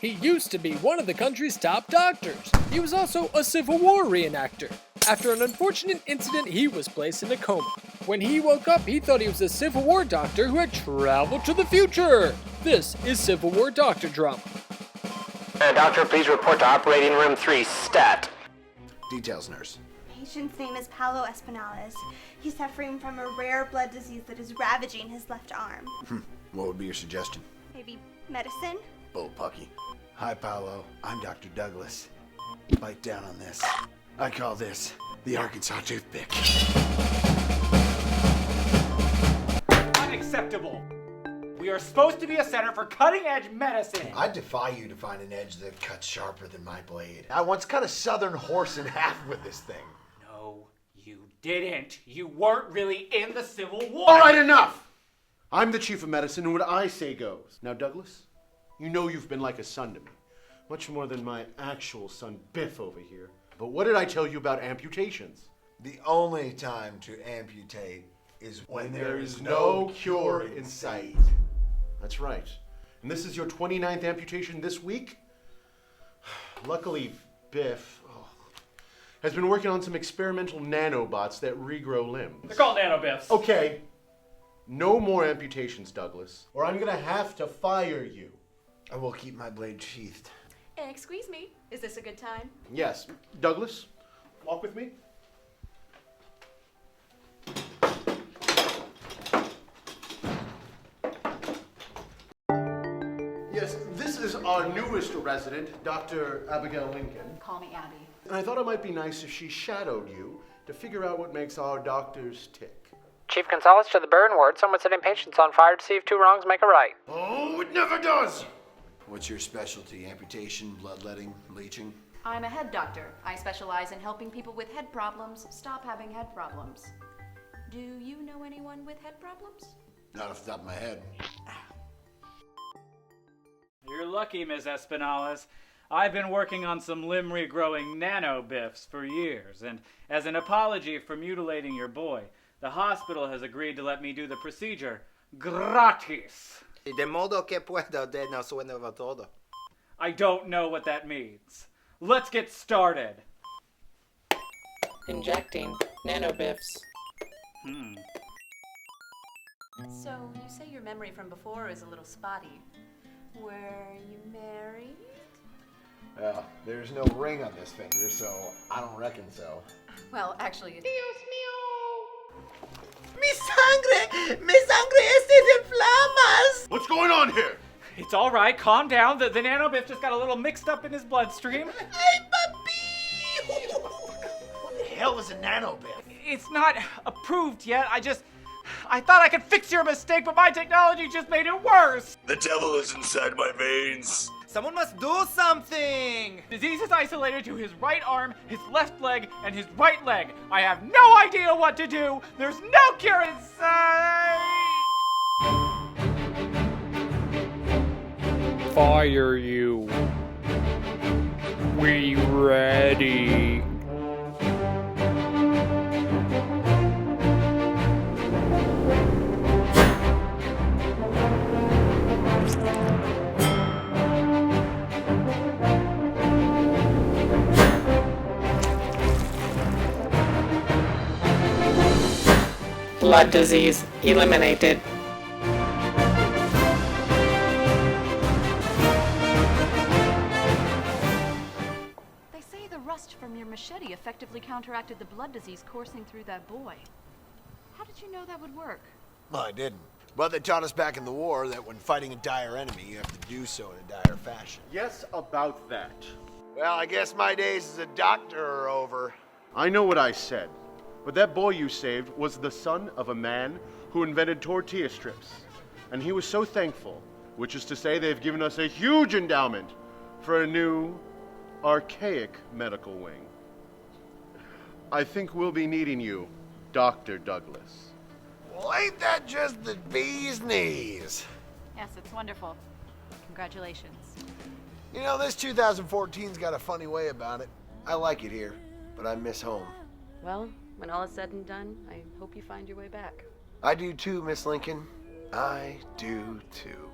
He used to be one of the country's top doctors. He was also a Civil War reenactor. After an unfortunate incident, he was placed in a coma. When he woke up, he thought he was a Civil War doctor who had traveled to the future. This is Civil War Doctor Drama. Doctor, please report to operating room 3, stat. Details, nurse. Patient's name is Paulo Espinales. He's suffering from a rare blood disease that is ravaging his left arm. What would be your suggestion? Maybe medicine? Bullpucky. Hi, Paolo. I'm Dr. Douglas. Bite down on this. I call this the Arkansas toothpick. Unacceptable! We are supposed to be a center for cutting-edge medicine! I defy you to find an edge that cuts sharper than my blade. I once cut a southern horse in half with this thing. No, you didn't. You weren't really in the Civil War! All right, enough! I'm the chief of medicine, and what I say goes. Now, Douglas, you know you've been like a son to me. Much more than my actual son, Biff, over here. But what did I tell you about amputations? The only time to amputate is when there is no cure in sight. That's right. And this is your 29th amputation this week? Luckily, Biff has been working on some experimental nanobots that regrow limbs. They're called nanobiffs. Okay. No more amputations, Douglas, or I'm gonna have to fire you. I will keep my blade sheathed. Excuse me, is this a good time? Yes. Douglas, walk with me. Yes, this is our newest resident, Dr. Abigail Lincoln. Call me Abby. And I thought it might be nice if she shadowed you to figure out what makes our doctors tick. Chief Gonzalez to the burn ward. Someone setting patients on fire to see if 2 wrongs make a right. Oh, it never does! What's your specialty? Amputation, bloodletting, leeching? I'm a head doctor. I specialize in helping people with head problems stop having head problems. Do you know anyone with head problems? Not off the top of my head. You're lucky, Ms. Espinales. I've been working on some limb regrowing nanobiffs for years, and as an apology for mutilating your boy, the hospital has agreed to let me do the procedure gratis. De modo que puedo de no suena todo. I don't know what that means. Let's get started. Injecting nanobiffs. So, you say your memory from before is a little spotty. Were you married? There's no ring on this finger, so I don't reckon so. Well, actually, it's... Mi sangre se inflamas. What's going on here? It's all right, calm down. The nanobiff just got a little mixed up in his bloodstream. Ay, papi. What the hell is a nanobiff? It's not approved yet. I thought I could fix your mistake, but my technology just made it worse. The devil is inside my veins. Someone must do something. Disease is isolated to his right arm, his left leg, and his right leg. I have no idea what to do. There's no cure in sight. Fire you. We ready. Blood disease eliminated. They say the rust from your machete effectively counteracted the blood disease coursing through that boy. How did you know that would work? Well, I didn't. But they taught us back in the war that when fighting a dire enemy, you have to do so in a dire fashion. Yes, about that. Well, I guess my days as a doctor are over. I know what I said, but that boy you saved was the son of a man who invented tortilla strips. And he was so thankful, which is to say they've given us a huge endowment for a new, archaic medical wing. I think we'll be needing you, Dr. Douglas. Well, ain't that just the bee's knees? Yes, it's wonderful. Congratulations. You know, this 2014's got a funny way about it. I like it here, but I miss home. Well, when all is said and done, I hope you find your way back. I do too, Miss Lincoln. I do too.